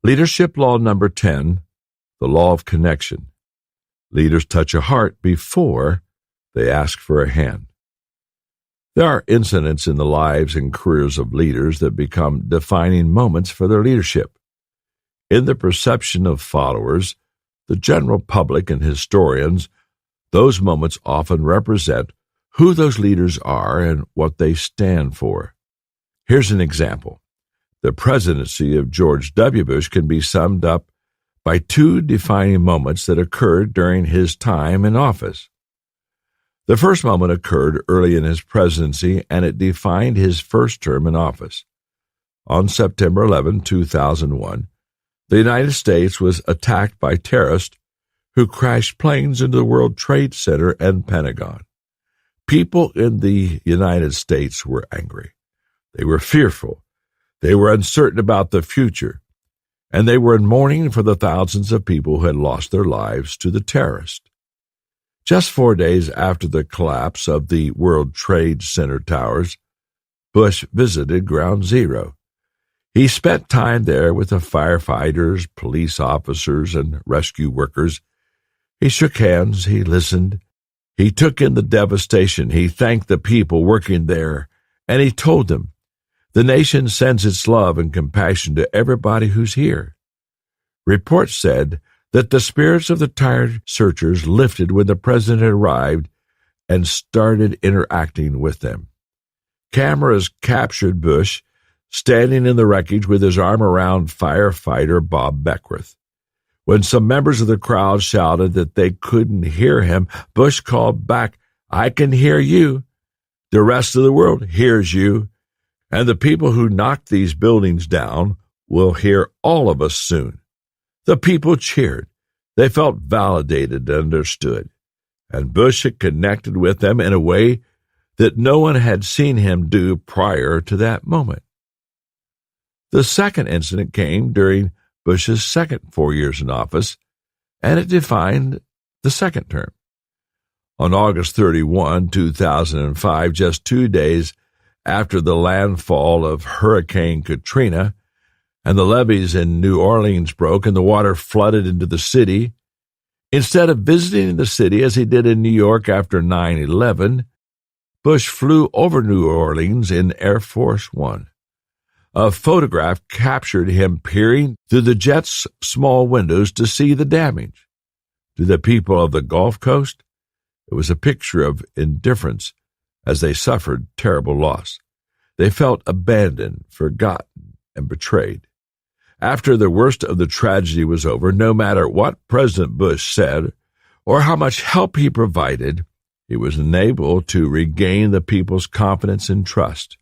Leadership law number 10, the law of connection. Leaders touch a heart before they ask for a hand. There are incidents in the lives and careers of leaders that become defining moments for their leadership. In the perception of followers, the general public, and historians, those moments often represent who those leaders are and what they stand for. Here's an example. The presidency of George W. Bush can be summed up by two defining moments that occurred during his time in office. The first moment occurred early in his presidency, and it defined his first term in office. On September 11, 2001, the United States was attacked by terrorists who crashed planes into the World Trade Center and Pentagon. People in the United States were angry. They were fearful. They were uncertain about the future, and they were in mourning for the thousands of people who had lost their lives to the terrorists. Just 4 days after the collapse of the World Trade Center towers, Bush visited Ground Zero. He spent time there with the firefighters, police officers, and rescue workers. He shook hands, he listened, he took in the devastation, he thanked the people working there, and he told them, "The nation sends its love and compassion to everybody who's here." Reports said that the spirits of the tired searchers lifted when the president arrived and started interacting with them. Cameras captured Bush standing in the wreckage with his arm around firefighter Bob Beckwith. When some members of the crowd shouted that they couldn't hear him, Bush called back, "I can hear you. The rest of the world hears you. And the people who knocked these buildings down will hear all of us soon." The people cheered. They felt validated and understood. And Bush had connected with them in a way that no one had seen him do prior to that moment. The second incident came during Bush's second 4 years in office, and it defined the second term. On August 31, 2005, just 2 days after the landfall of Hurricane Katrina, and the levees in New Orleans broke and the water flooded into the city, instead of visiting the city as he did in New York after 9/11, Bush flew over New Orleans in Air Force One. A photograph captured him peering through the jet's small windows to see the damage. To the people of the Gulf Coast, it was a picture of indifference as they suffered terrible loss. They felt abandoned, forgotten, and betrayed. After the worst of the tragedy was over, no matter what President Bush said or how much help he provided, he was unable to regain the people's confidence and trust.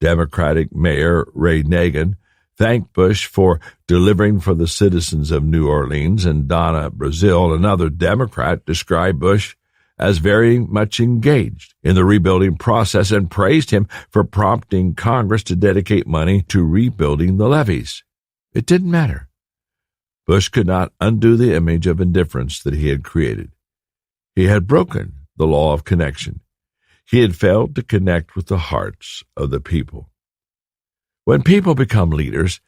Democratic Mayor Ray Nagin thanked Bush for delivering for the citizens of New Orleans, and Donna Brazile, another Democrat, described Bush as very much engaged in the rebuilding process and praised him for prompting Congress to dedicate money to rebuilding the levees. It didn't matter. Bush could not undo the image of indifference that he had created. He had broken the law of connection. He had failed to connect with the hearts of the people. When people become leaders,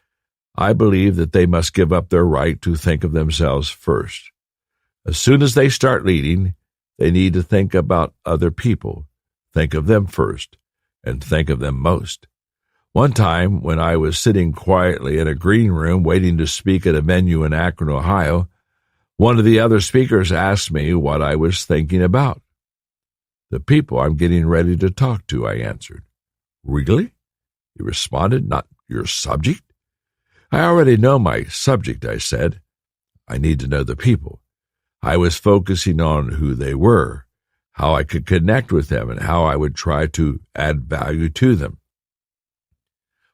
I believe that they must give up their right to think of themselves first. As soon as they start leading, they need to think about other people, think of them first, and think of them most. One time, when I was sitting quietly in a green room waiting to speak at a venue in Akron, Ohio, one of the other speakers asked me what I was thinking about. "The people I'm getting ready to talk to," I answered. "Really?" he responded. "Not your subject?" "I already know my subject," I said. "I need to know the people." I was focusing on who they were, how I could connect with them, and how I would try to add value to them.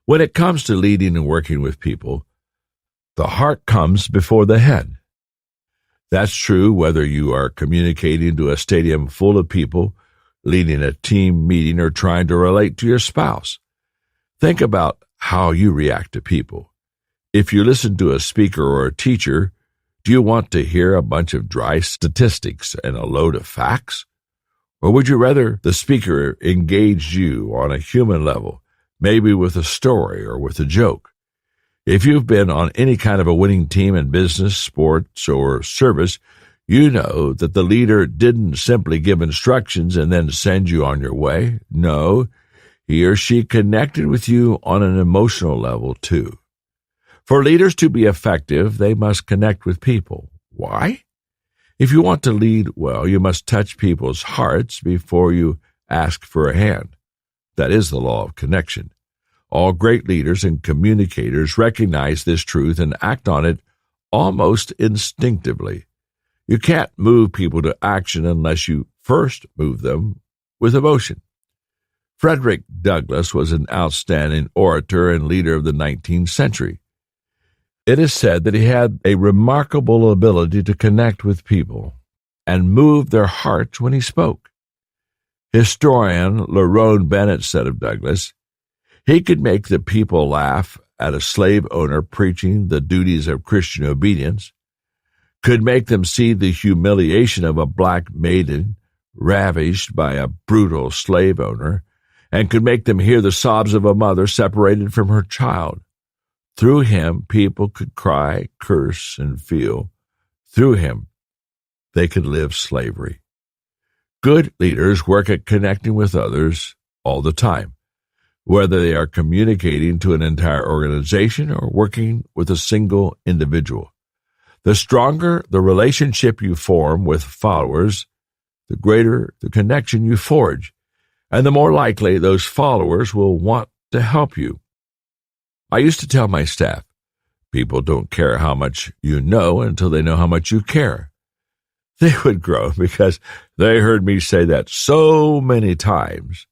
When it comes to leading and working with people, the heart comes before the head. That's true whether you are communicating to a stadium full of people, leading a team meeting, or trying to relate to your spouse. Think about how you react to people. If you listen to a speaker or a teacher, do you want to hear a bunch of dry statistics and a load of facts? Or would you rather the speaker engage you on a human level, maybe with a story or with a joke? If you've been on any kind of a winning team in business, sports, or service, you know that the leader didn't simply give instructions and then send you on your way. No, he or she connected with you on an emotional level too. For leaders to be effective, they must connect with people. Why? If you want to lead well, you must touch people's hearts before you ask for a hand. That is the law of connection. All great leaders and communicators recognize this truth and act on it almost instinctively. You can't move people to action unless you first move them with emotion. Frederick Douglass was an outstanding orator and leader of the 19th century. It is said that he had a remarkable ability to connect with people and move their hearts when he spoke. Historian Lerone Bennett said of Douglass, he could make the people laugh at a slave owner preaching the duties of Christian obedience, could make them see the humiliation of a black maiden ravished by a brutal slave owner, and could make them hear the sobs of a mother separated from her child. Through him, people could cry, curse, and feel. Through him, they could live slavery. Good leaders work at connecting with others all the time, whether they are communicating to an entire organization or working with a single individual. The stronger the relationship you form with followers, the greater the connection you forge, and the more likely those followers will want to help you. I used to tell my staff, people don't care how much you know until they know how much you care. They would groan because they heard me say that so many times,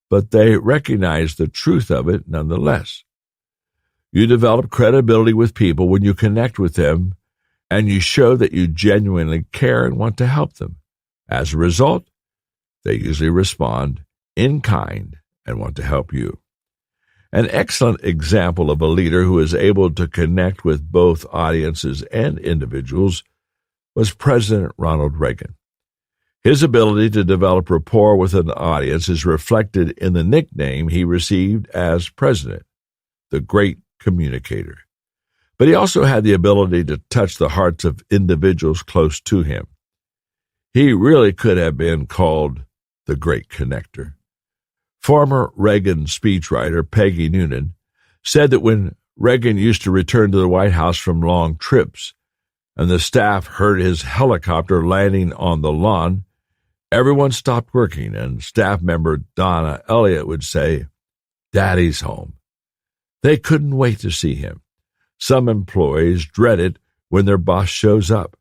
but they recognized the truth of it nonetheless. You develop credibility with people when you connect with them and you show that you genuinely care and want to help them. As a result, they usually respond in kind and want to help you. An excellent example of a leader who is able to connect with both audiences and individuals was President Ronald Reagan. His ability to develop rapport with an audience is reflected in the nickname he received as president, the Great Communicator. But he also had the ability to touch the hearts of individuals close to him. He really could have been called the Great Connector. Former Reagan speechwriter Peggy Noonan said that when Reagan used to return to the White House from long trips and the staff heard his helicopter landing on the lawn, everyone stopped working, and staff member Donna Elliott would say, "Daddy's home." They couldn't wait to see him. Some employees dread it when their boss shows up.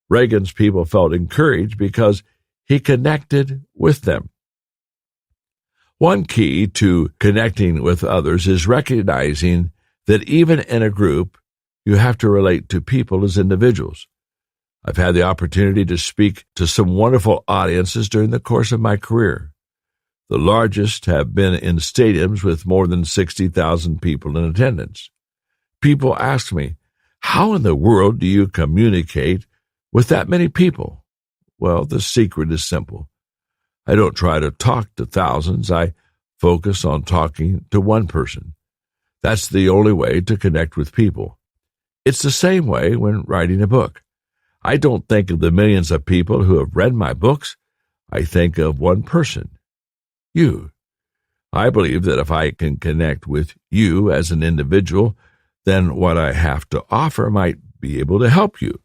Reagan's people felt encouraged because he connected with them. One key to connecting with others is recognizing that even in a group, you have to relate to people as individuals. I've had the opportunity to speak to some wonderful audiences during the course of my career. The largest have been in stadiums with more than 60,000 people in attendance. People ask me, how in the world do you communicate with that many people? Well, the secret is simple. I don't try to talk to thousands. I focus on talking to one person. That's the only way to connect with people. It's the same way when writing a book. I don't think of the millions of people who have read my books. I think of one person, you. I believe that if I can connect with you as an individual, then what I have to offer might be able to help you.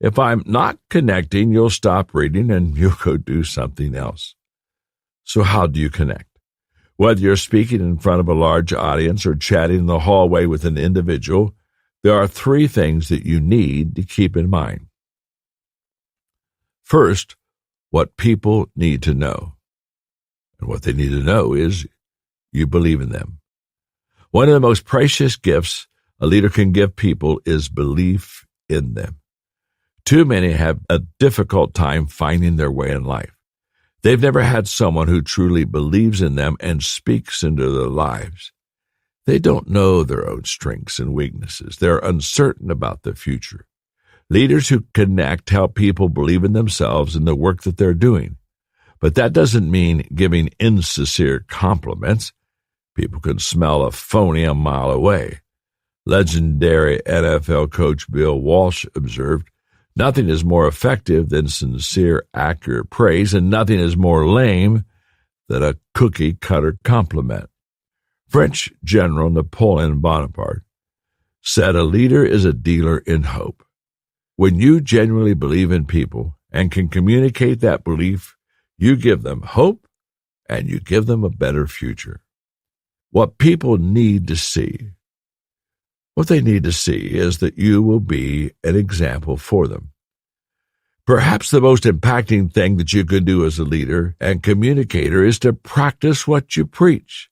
If I'm not connecting, you'll stop reading and you'll go do something else. So how do you connect? Whether you're speaking in front of a large audience or chatting in the hallway with an individual, there are 3 things that you need to keep in mind. First, what people need to know. And what they need to know is you believe in them. One of the most precious gifts a leader can give people is belief in them. Too many have a difficult time finding their way in life. They've never had someone who truly believes in them and speaks into their lives. They don't know their own strengths and weaknesses. They're uncertain about the future. Leaders who connect help people believe in themselves and the work that they're doing. But that doesn't mean giving insincere compliments. People can smell a phony a mile away. Legendary NFL coach Bill Walsh observed, "Nothing is more effective than sincere, accurate praise, and nothing is more lame than a cookie-cutter compliment." French General Napoleon Bonaparte said, "A leader is a dealer in hope." When you genuinely believe in people and can communicate that belief, you give them hope and you give them a better future. What people need to see, what they need to see is that you will be an example for them. Perhaps the most impacting thing that you can do as a leader and communicator is to practice what you preach.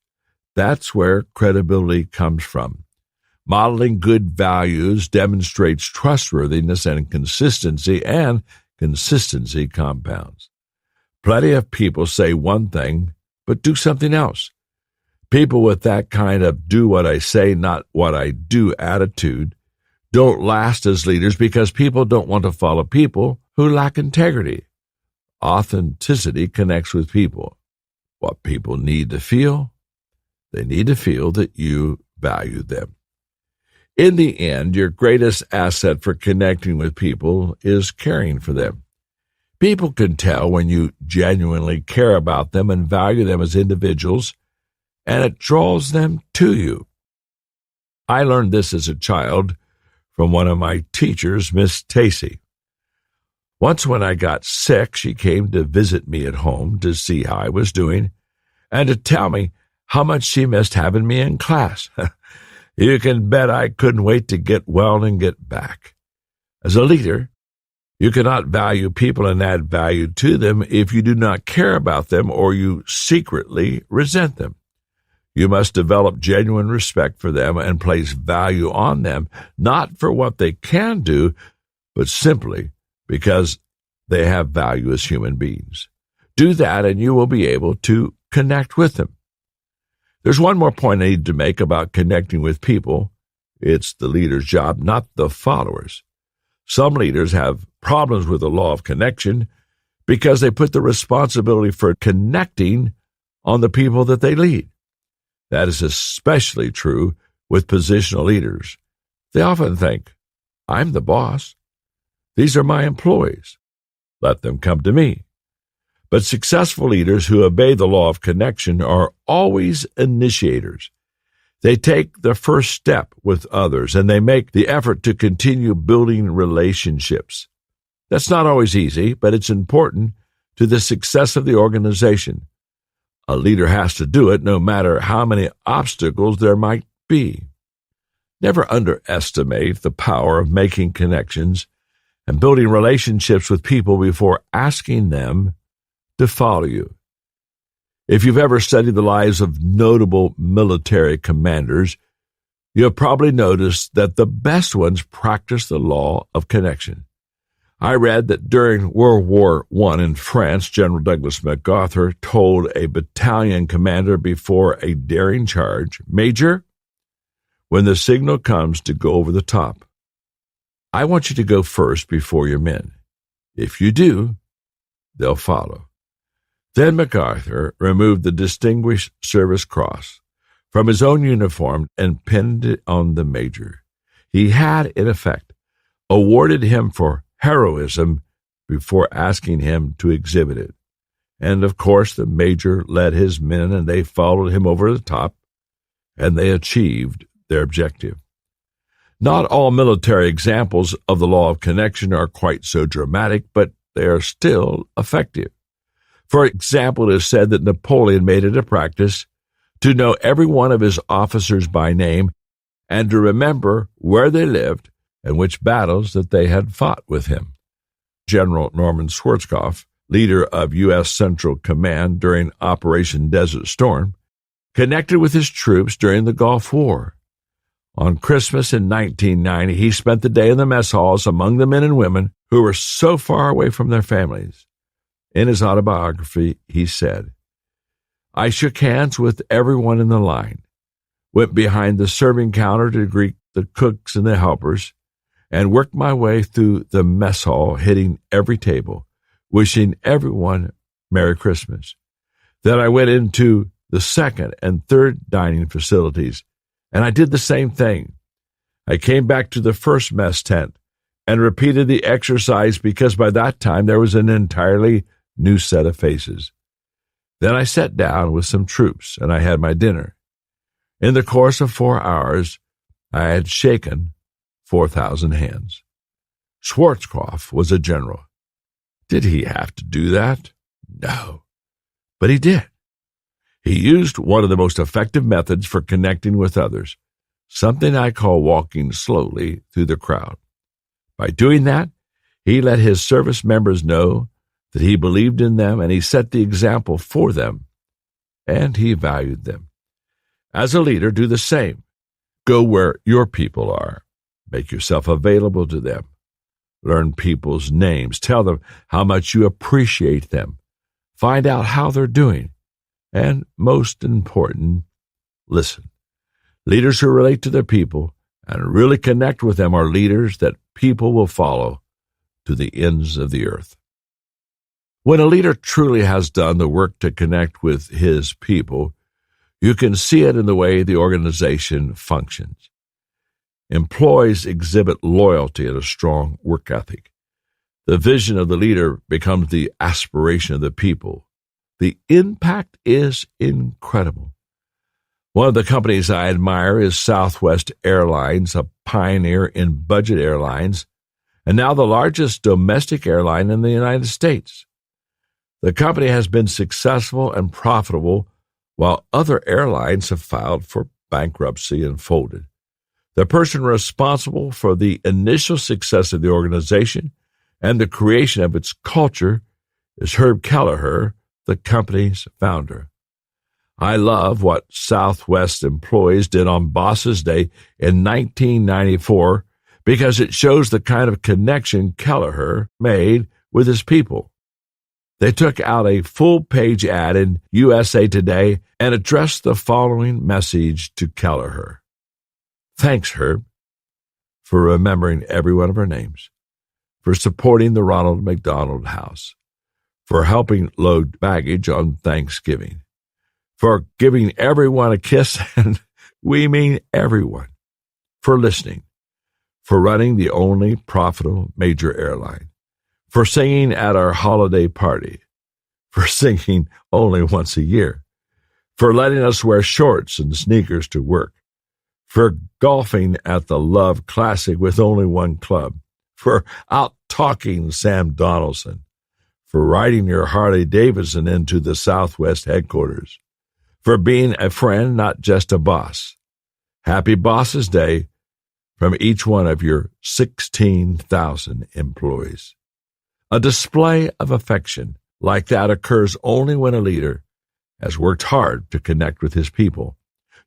That's where credibility comes from. Modeling good values demonstrates trustworthiness and consistency compounds. Plenty of people say one thing, but do something else. People with that kind of do what I say, not what I do attitude don't last as leaders because people don't want to follow people who lack integrity. Authenticity connects with people. What people need to feel, they need to feel that you value them. In the end, your greatest asset for connecting with people is caring for them. People can tell when you genuinely care about them and value them as individuals, and it draws them to you. I learned this as a child from one of my teachers, Miss Tacey. Once when I got sick, she came to visit me at home to see how I was doing and to tell me how much she missed having me in class. You can bet I couldn't wait to get well and get back. As a leader, you cannot value people and add value to them if you do not care about them or you secretly resent them. You must develop genuine respect for them and place value on them, not for what they can do, but simply because they have value as human beings. Do that and you will be able to connect with them. There's one more point I need to make about connecting with people. It's the leader's job, not the followers. Some leaders have problems with the law of connection because they put the responsibility for connecting on the people that they lead. That is especially true with positional leaders. They often think, I'm the boss. These are my employees. Let them come to me. But successful leaders who obey the law of connection are always initiators. They take the first step with others, and they make the effort to continue building relationships. That's not always easy, but it's important to the success of the organization. A leader has to do it no matter how many obstacles there might be. Never underestimate the power of making connections and building relationships with people before asking them to follow you. If you've ever studied the lives of notable military commanders, you have probably noticed that the best ones practice the law of connection. I read that during World War I in France, General Douglas MacArthur told a battalion commander before a daring charge, "Major, when the signal comes to go over the top, I want you to go first before your men. If you do, they'll follow." Then MacArthur removed the Distinguished Service Cross from his own uniform and pinned it on the major. He had, in effect, awarded him for heroism before asking him to exhibit it. And, of course, the major led his men, and they followed him over the top, and they achieved their objective. Not all military examples of the law of connection are quite so dramatic, but they are still effective. For example, it is said that Napoleon made it a practice to know every one of his officers by name and to remember where they lived and which battles that they had fought with him. General Norman Schwarzkopf, leader of U.S. Central Command during Operation Desert Storm, connected with his troops during the Gulf War. On Christmas in 1990, he spent the day in the mess halls among the men and women who were so far away from their families. In his autobiography, he said, "I shook hands with everyone in the line, went behind the serving counter to greet the cooks and the helpers, and worked my way through the mess hall, hitting every table, wishing everyone Merry Christmas. Then I went into the second and third dining facilities, and I did the same thing. I came back to the first mess tent and repeated the exercise because by that time there was an entirely new set of faces. Then I sat down with some troops and I had my dinner. In the course of 4 hours, I had shaken 4,000 hands. Schwarzkopf was a general. Did he have to do that? No. But he did. He used one of the most effective methods for connecting with others, something I call walking slowly through the crowd. By doing that, he let his service members know that he believed in them and he set the example for them, and he valued them. As a leader, do the same. Go where your people are. Make yourself available to them. Learn people's names. Tell them how much you appreciate them. Find out how they're doing. And most important, listen. Leaders who relate to their people and really connect with them are leaders that people will follow to the ends of the earth. When a leader truly has done the work to connect with his people, you can see it in the way the organization functions. Employees exhibit loyalty and a strong work ethic. The vision of the leader becomes the aspiration of the people. The impact is incredible. One of the companies I admire is Southwest Airlines, a pioneer in budget airlines, and now the largest domestic airline in the United States. The company has been successful and profitable while other airlines have filed for bankruptcy and folded. The person responsible for the initial success of the organization and the creation of its culture is Herb Kelleher, the company's founder. I love what Southwest employees did on Bosses Day in 1994 because it shows the kind of connection Kelleher made with his people. They took out a full-page ad in USA Today and addressed the following message to Kelleher. Thanks, Herb, for remembering every one of our names, for supporting the Ronald McDonald House, for helping load baggage on Thanksgiving, for giving everyone a kiss, and we mean everyone, for listening, for running the only profitable major airline, for singing at our holiday party, for singing only once a year, for letting us wear shorts and sneakers to work, for golfing at the Love Classic with only one club, for out-talking Sam Donaldson, for riding your Harley-Davidson into the Southwest headquarters, for being a friend, not just a boss. Happy Bosses Day from each one of your 16,000 employees. A display of affection like that occurs only when a leader has worked hard to connect with his people.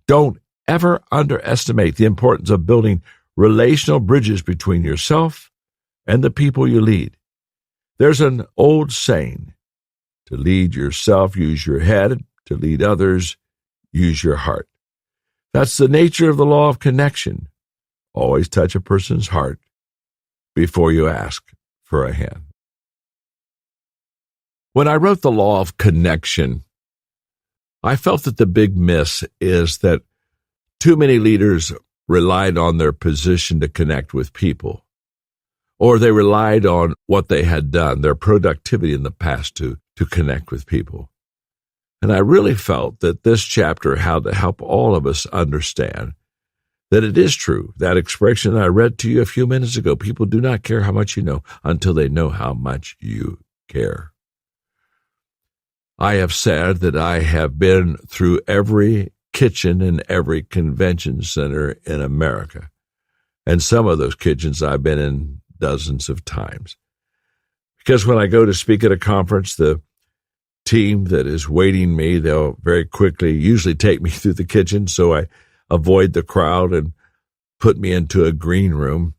Don't ever underestimate the importance of building relational bridges between yourself and the people you lead. There's an old saying, to lead yourself, use your head. To lead others, use your heart. That's the nature of the law of connection. Always touch a person's heart before you ask for a hand. When I wrote the law of connection, I felt that the big miss is that too many leaders relied on their position to connect with people, or they relied on what they had done, their productivity in the past to connect with people. And I really felt that this chapter had to help all of us understand that it is true, that expression I read to you a few minutes ago, people do not care how much you know until they know how much you care. I have said that I have been through every kitchen in every convention center in America. And some of those kitchens I've been in dozens of times. Because when I go to speak at a conference, the team that is waiting me, they'll very quickly usually take me through the kitchen, so I avoid the crowd and put me into a green room.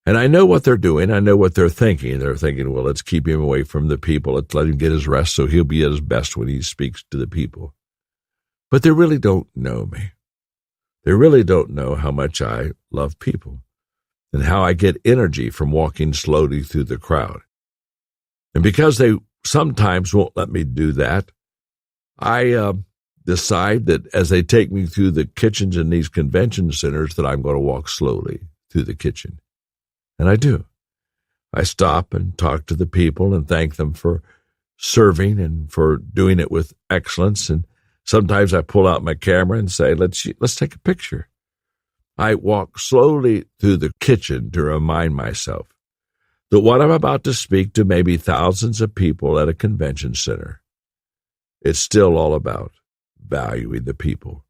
And I know what they're doing. I know what they're thinking. They're thinking, well, let's keep him away from the people. Let's let him get his rest so he'll be at his best when he speaks to the people. But they really don't know me. They really don't know how much I love people and how I get energy from walking slowly through the crowd. And because they sometimes won't let me do that, I decide that as they take me through the kitchens in these convention centers that I'm going to walk slowly through the kitchen. And I do. I stop and talk to the people and thank them for serving and for doing it with excellence. And sometimes I pull out my camera and say, let's take a picture. I walk slowly through the kitchen to remind myself that what I'm about to speak to maybe thousands of people at a convention center, it's still all about valuing the people.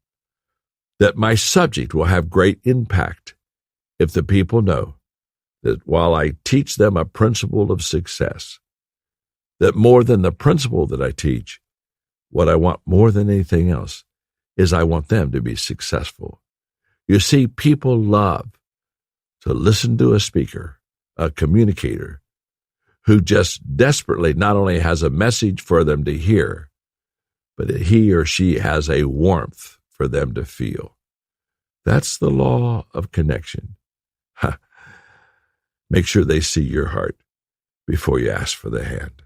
That my subject will have great impact if the people know that while I teach them a principle of success, that more than the principle that I teach, what I want more than anything else is I want them to be successful. You see, people love to listen to a speaker, a communicator, who just desperately not only has a message for them to hear, but he or she has a warmth for them to feel. That's the law of connection. Make sure they see your heart before you ask for the hand.